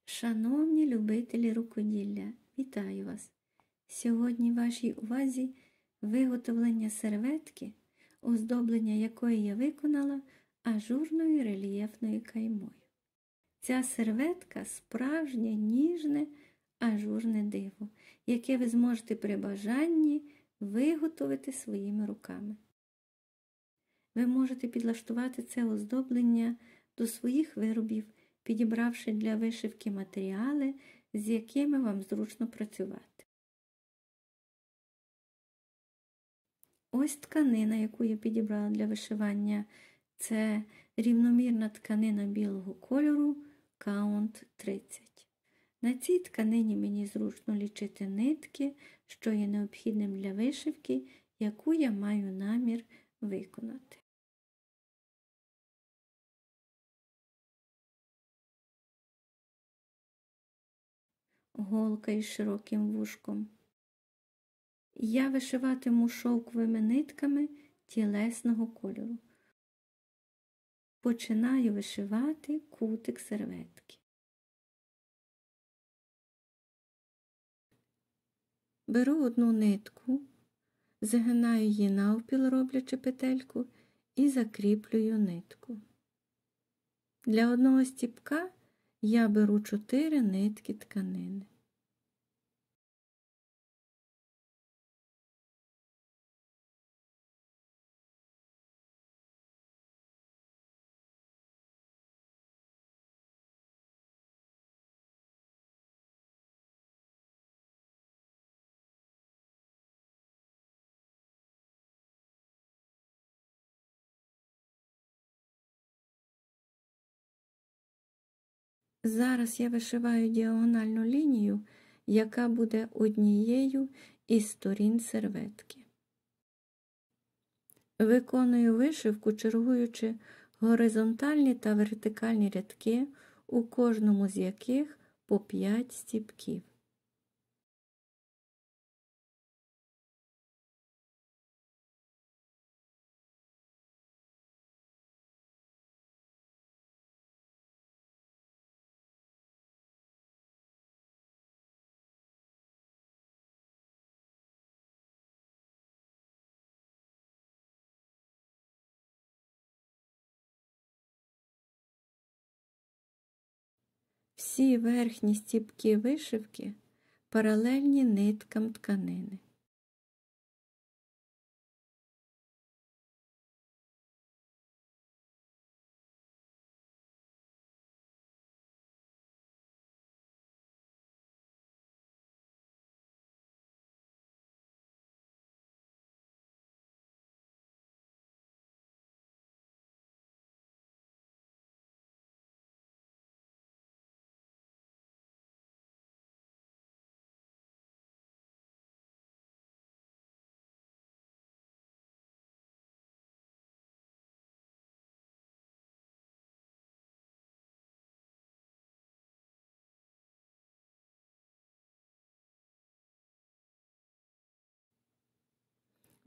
Шановні любителі рукоділля, вітаю вас! Сьогодні вашій увазі виготовлення серветки, оздоблення якої я виконала ажурною рельєфною каймою. Ця серветка – справжнє ніжне ажурне диво, яке ви зможете при бажанні виготовити своїми руками. Ви можете підлаштувати це оздоблення до своїх виробів, підібравши для вишивки матеріали, з якими вам зручно працювати. Ось тканина, яку я підібрала для вишивання. Це рівномірна тканина білого кольору Count 30. На цій тканині мені зручно лічити нитки, що є необхідним для вишивки, яку я маю намір виконати. Голка із широким вушком. Я вишиватиму шовковими нитками тілесного кольору. Починаю вишивати кутик серветки. Беру одну нитку, загинаю її навпіл, роблячи петельку, і закріплюю нитку. Для одного стіпка я беру 4 нитки тканини. Зараз я вишиваю діагональну лінію, яка буде однією із сторін серветки. Виконую вишивку, чергуючи горизонтальні та вертикальні рядки, у кожному з яких по 5 стіпків. Всі верхні стіпки вишивки паралельні ниткам тканини.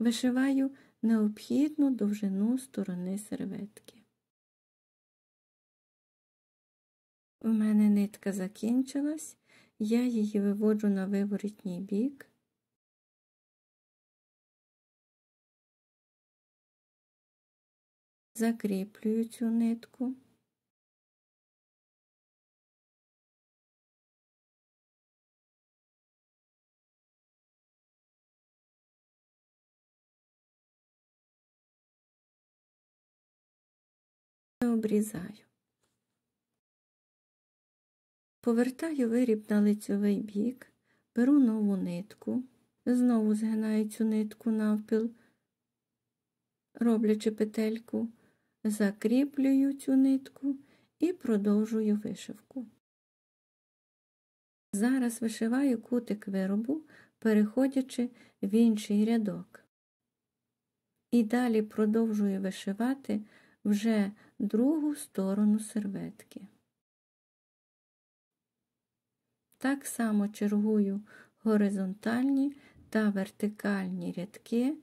Вишиваю необхідну довжину сторони серветки. У мене нитка закінчилась, я її виводжу на виворотній бік. Закріплюю цю нитку. Обрізаю. Повертаю виріб на лицьовий бік, беру нову нитку, знову згинаю цю нитку навпіл, роблячи петельку, закріплюю цю нитку і продовжую вишивку. Зараз вишиваю кутик виробу, переходячи в інший рядок. І далі продовжую вишивати вже другу сторону серветки. Так само чергую горизонтальні та вертикальні рядки,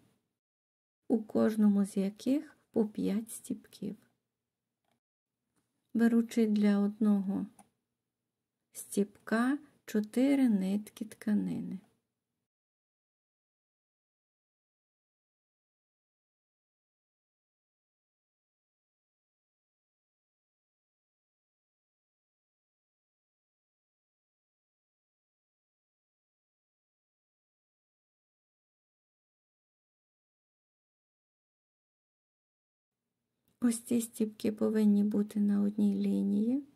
у кожному з яких по 5 стіпків. Беручи для одного стіпка 4 нитки тканини. Ось ці стіпки повинні бути на одній лінії.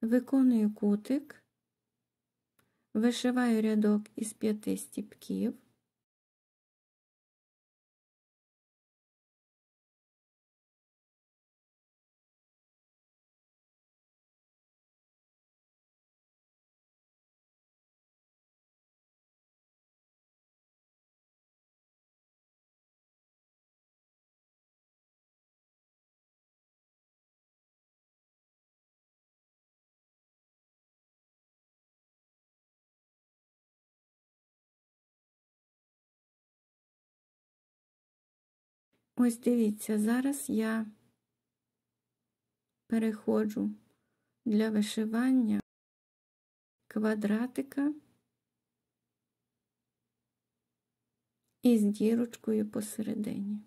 Виконую кутик, вишиваю рядок із 5 стіпків. Ось дивіться, зараз я переходжу для вишивання квадратика із дірочкою посередині.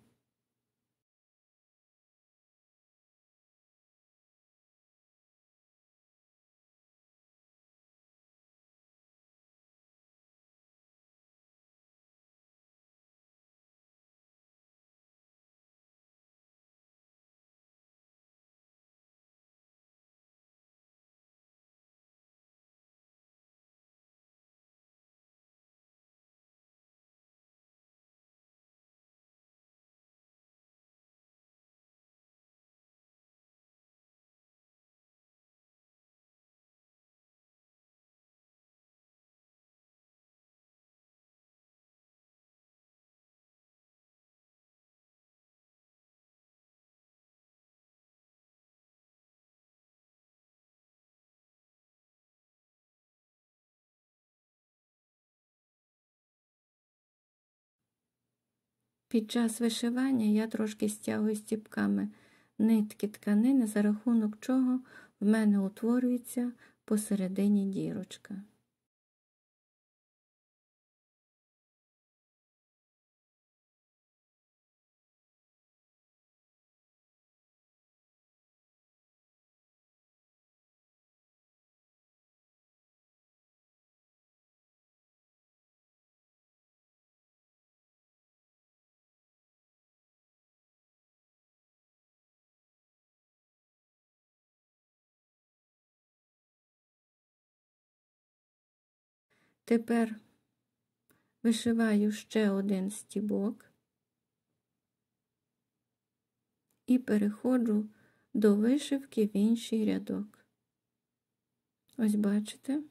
Під час вишивання я трошки стягую стіпками нитки тканини, за рахунок чого в мене утворюється посередині дірочка. Тепер вишиваю ще один стібок і переходжу до вишивки в інший рядок. Ось бачите?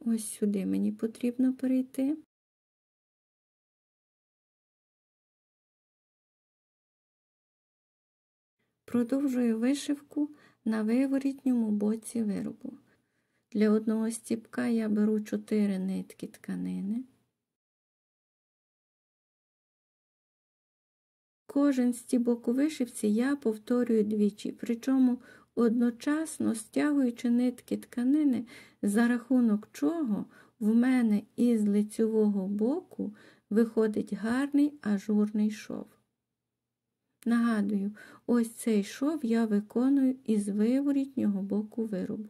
Ось сюди мені потрібно перейти. Продовжую вишивку на виворітньому боці виробу. Для одного стібка я беру 4 нитки тканини. Кожен стібок у вишивці я повторюю двічі, причому одночасно стягуючи нитки тканини, за рахунок чого в мене із лицьового боку виходить гарний ажурний шов. Нагадую, ось цей шов я виконую із виворітнього боку виробу.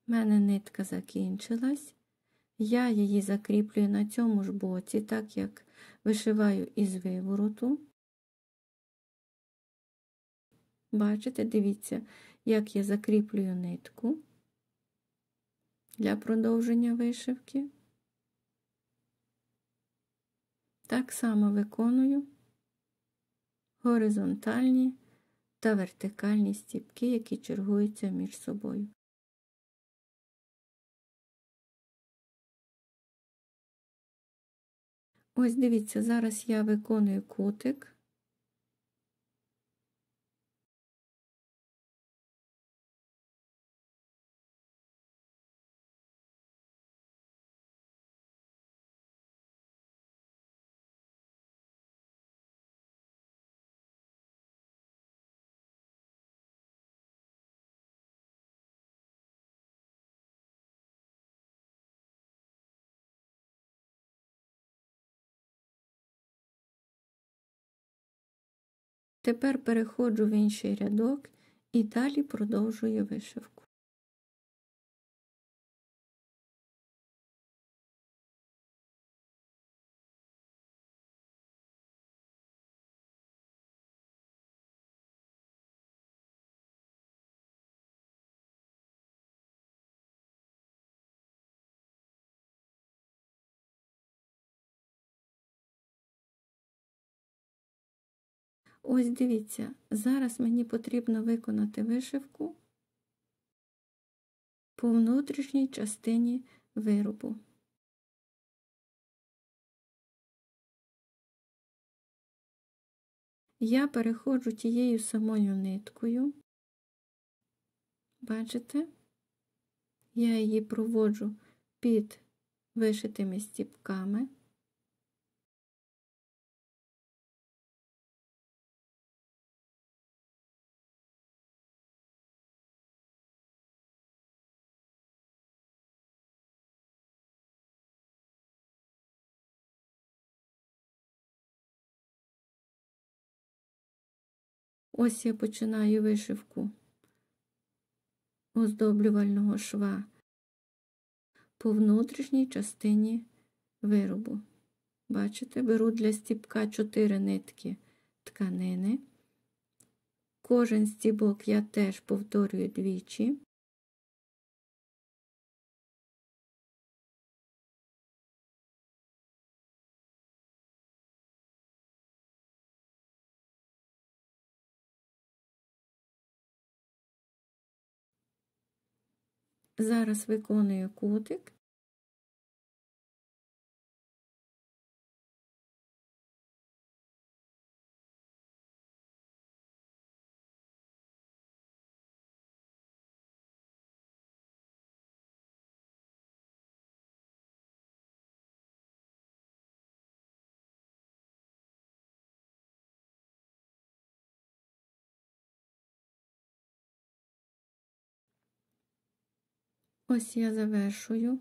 У мене нитка закінчилась. Я її закріплюю на цьому ж боці, так як вишиваю із вивороту. Бачите, дивіться, як я закріплюю нитку для продовження вишивки. Так само виконую горизонтальні та вертикальні стібки, які чергуються між собою. Ось дивіться, зараз я виконую кутик. Тепер переходжу в інший рядок і далі продовжую вишивку. Ось дивіться, зараз мені потрібно виконати вишивку по внутрішній частині виробу. Я переходжу тією самою ниткою. Бачите? Я її проводжу під вишитими стібками. Ось я починаю вишивку оздоблювального шва по внутрішній частині виробу. Бачите, беру для стібка 4 нитки тканини. Кожен стібок я теж повторюю двічі. Зараз виконую кутик. Ось я завершую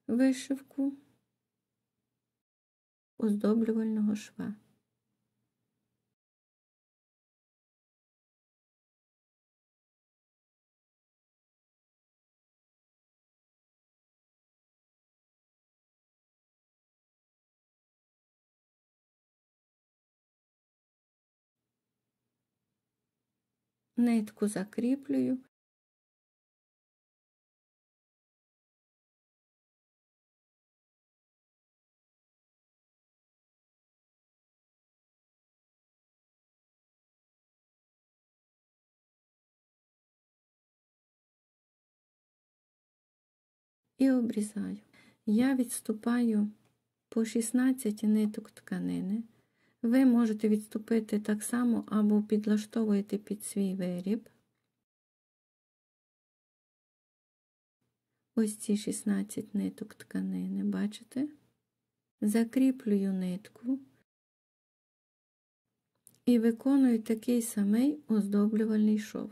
вишивку. оздоблювального шва. Нитку закріплюю. І обрізаю. Я відступаю по 16 ниток тканини. Ви можете відступити так само або підлаштовуєте під свій виріб. Ось ці 16 ниток тканини, бачите? Закріплюю нитку і виконую такий самий оздоблювальний шов.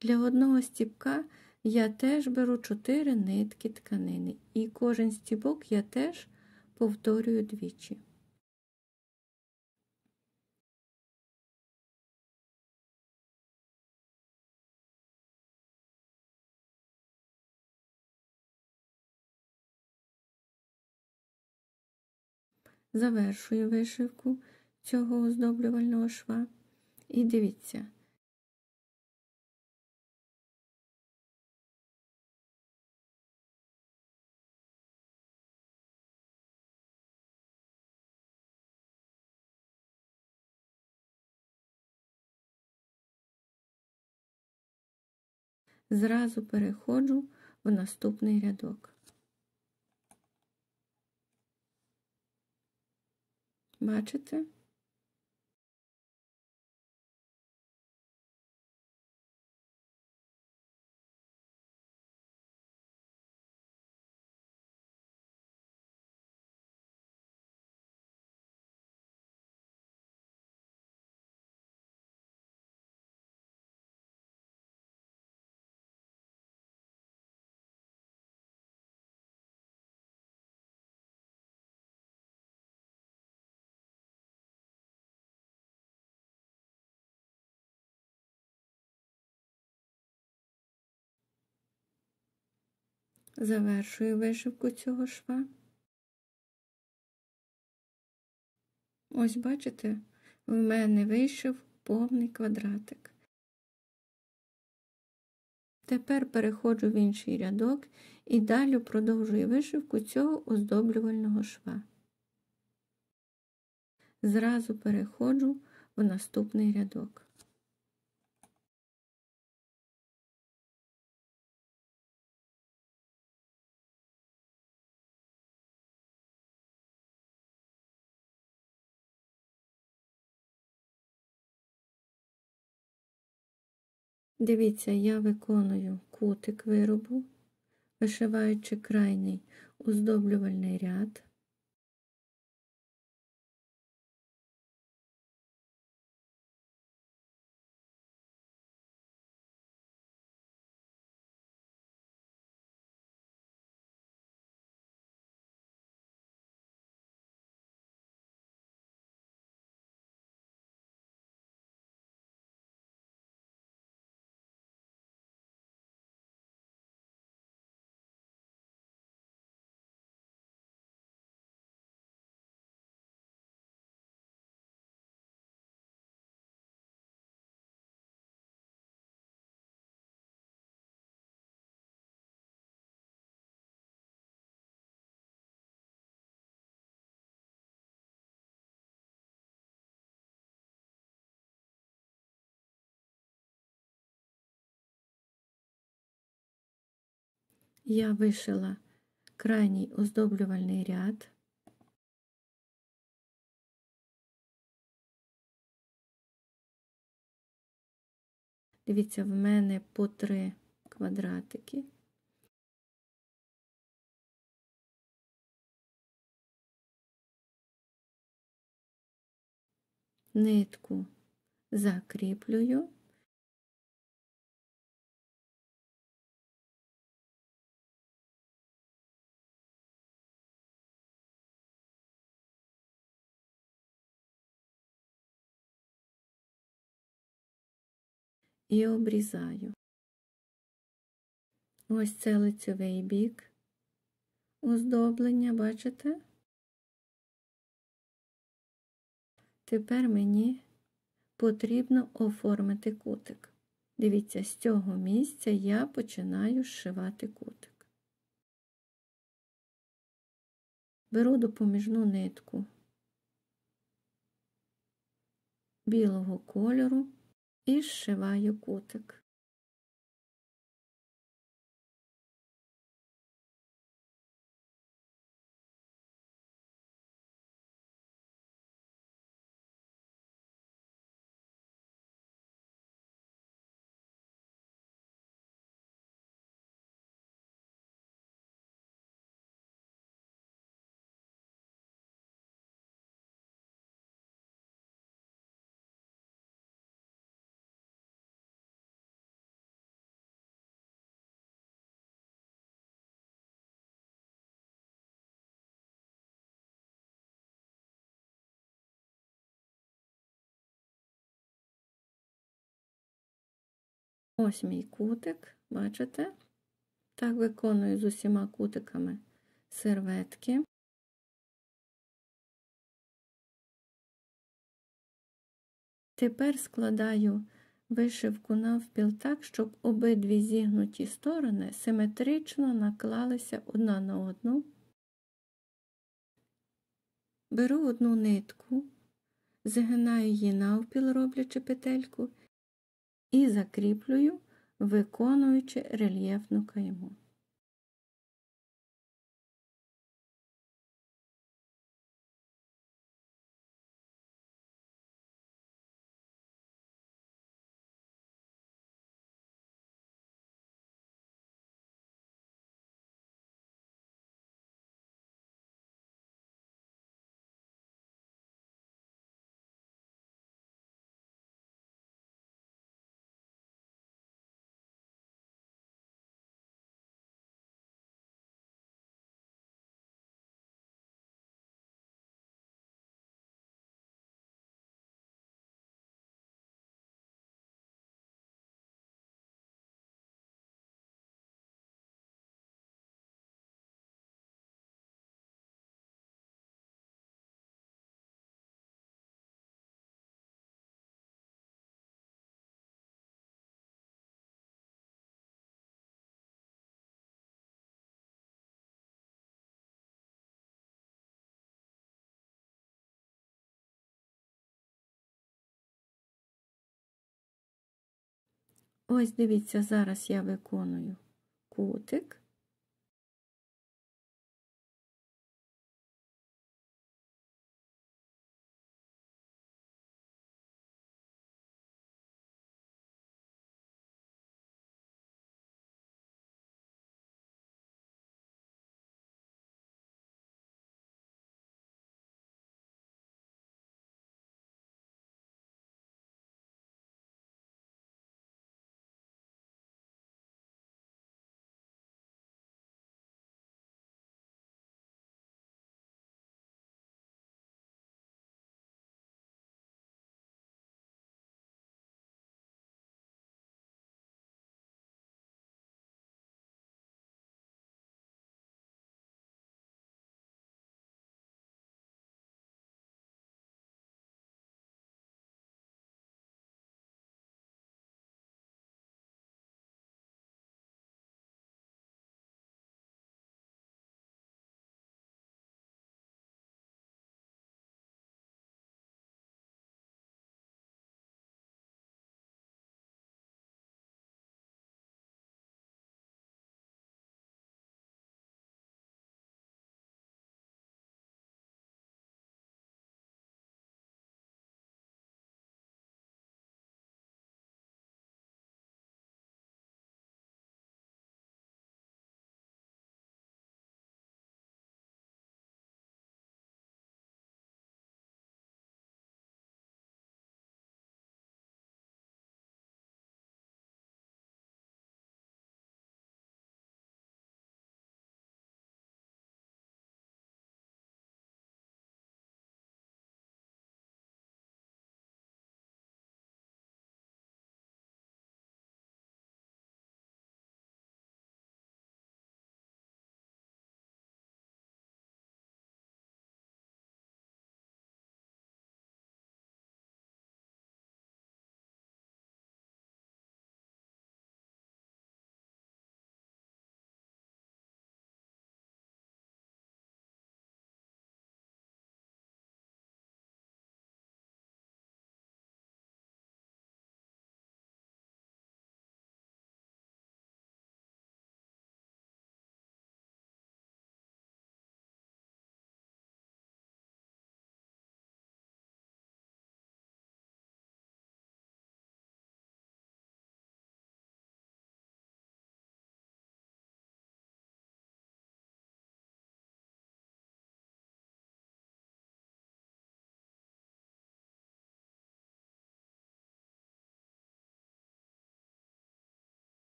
Для одного стібка я теж беру 4 нитки тканини, і кожен стібок я теж повторюю двічі. Завершую вишивку цього оздоблювального шва. І дивіться. Зразу переходжу в наступний рядок. Бачите? Завершую вишивку цього шва. Ось бачите, в мене вийшов повний квадратик. Тепер переходжу в інший рядок і далі продовжую вишивку цього оздоблювального шва. Зразу переходжу в наступний рядок. Дивіться, я виконую кутик виробу, вишиваючи крайній оздоблювальний ряд. Я вишила крайній оздоблювальний ряд. Дивіться, в мене по 3 квадратики. Нитку закріплюю. і обрізаю. Ось це лицьовий бік оздоблення, бачите? Тепер мені потрібно оформити кутик. Дивіться, з цього місця я починаю зшивати кутик. Беру допоміжну нитку білого кольору і зшиваю кутик. Ось мій кутик, бачите? Так виконую з усіма кутиками серветки. Тепер складаю вишивку навпіл так, щоб обидві зігнуті сторони симетрично наклалися одна на одну. Беру одну нитку, згинаю її навпіл, роблячи петельку, і закріплюю, виконуючи рельєфну кайму. Ось дивіться, зараз я виконую кутик.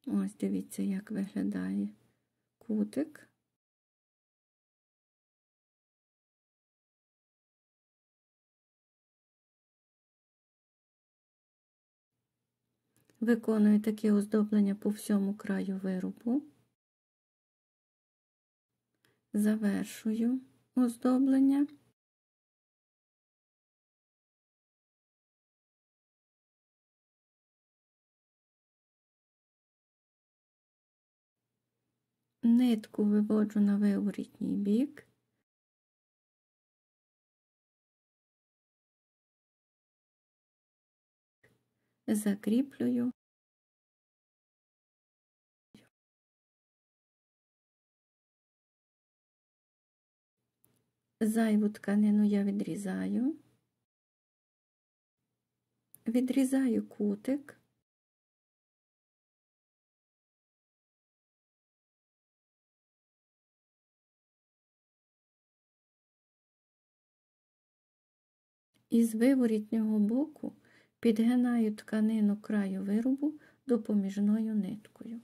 Ось дивіться, як виглядає кутик. Виконую таке оздоблення по всьому краю виробу. Завершую оздоблення. Нитку виводжу на виворітній бік. Закріплюю. Зайву тканину я відрізаю. Відрізаю кутик. Із виворітнього боку підгинаю тканину краю виробу допоміжною ниткою.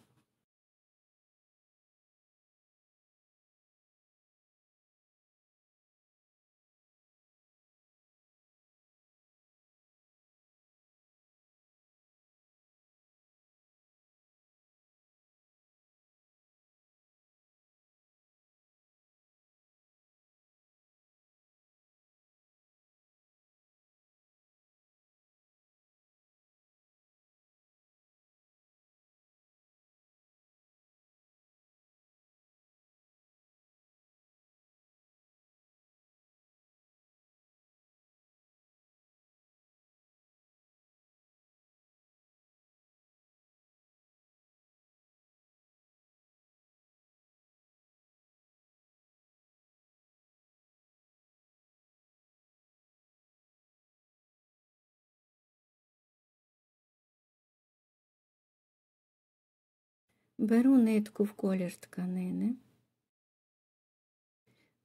Беру нитку в колір тканини.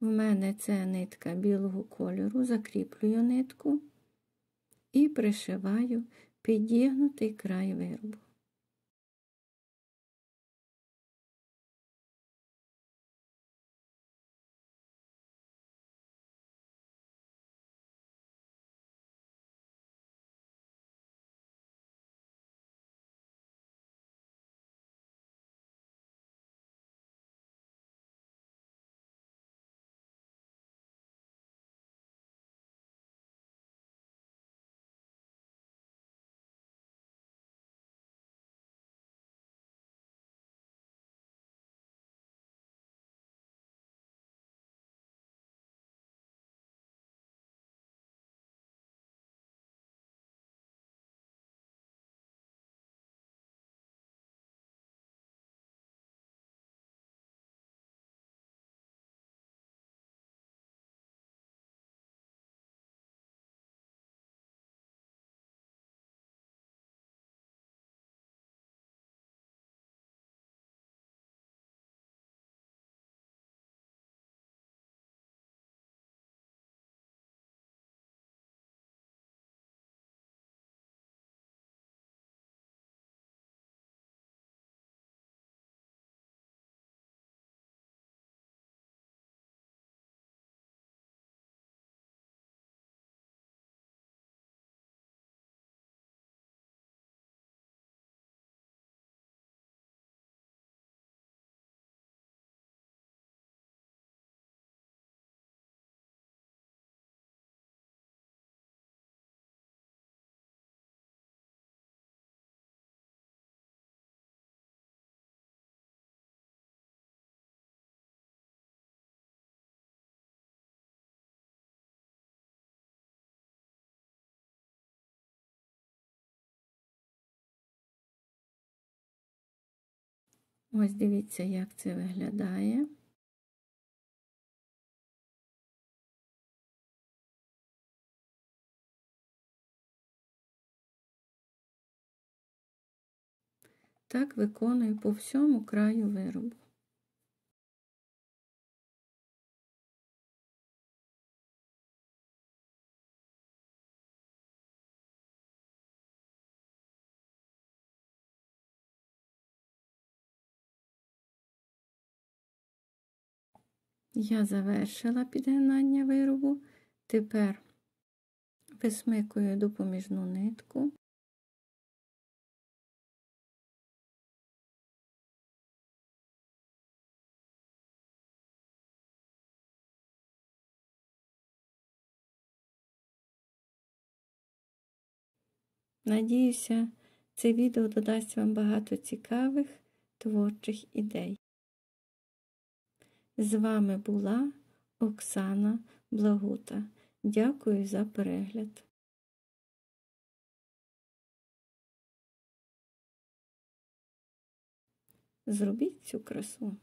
В мене це нитка білого кольору, закріплюю нитку і пришиваю підігнутий край виробу. Ось дивіться, як це виглядає. Так виконую по всьому краю виробу. Я завершила підгинання виробу. Тепер висмикую допоміжну нитку. Надіюся, це відео додасть вам багато цікавих творчих ідей. З вами була Оксана Благута. Дякую за перегляд. Зробіть цю красу.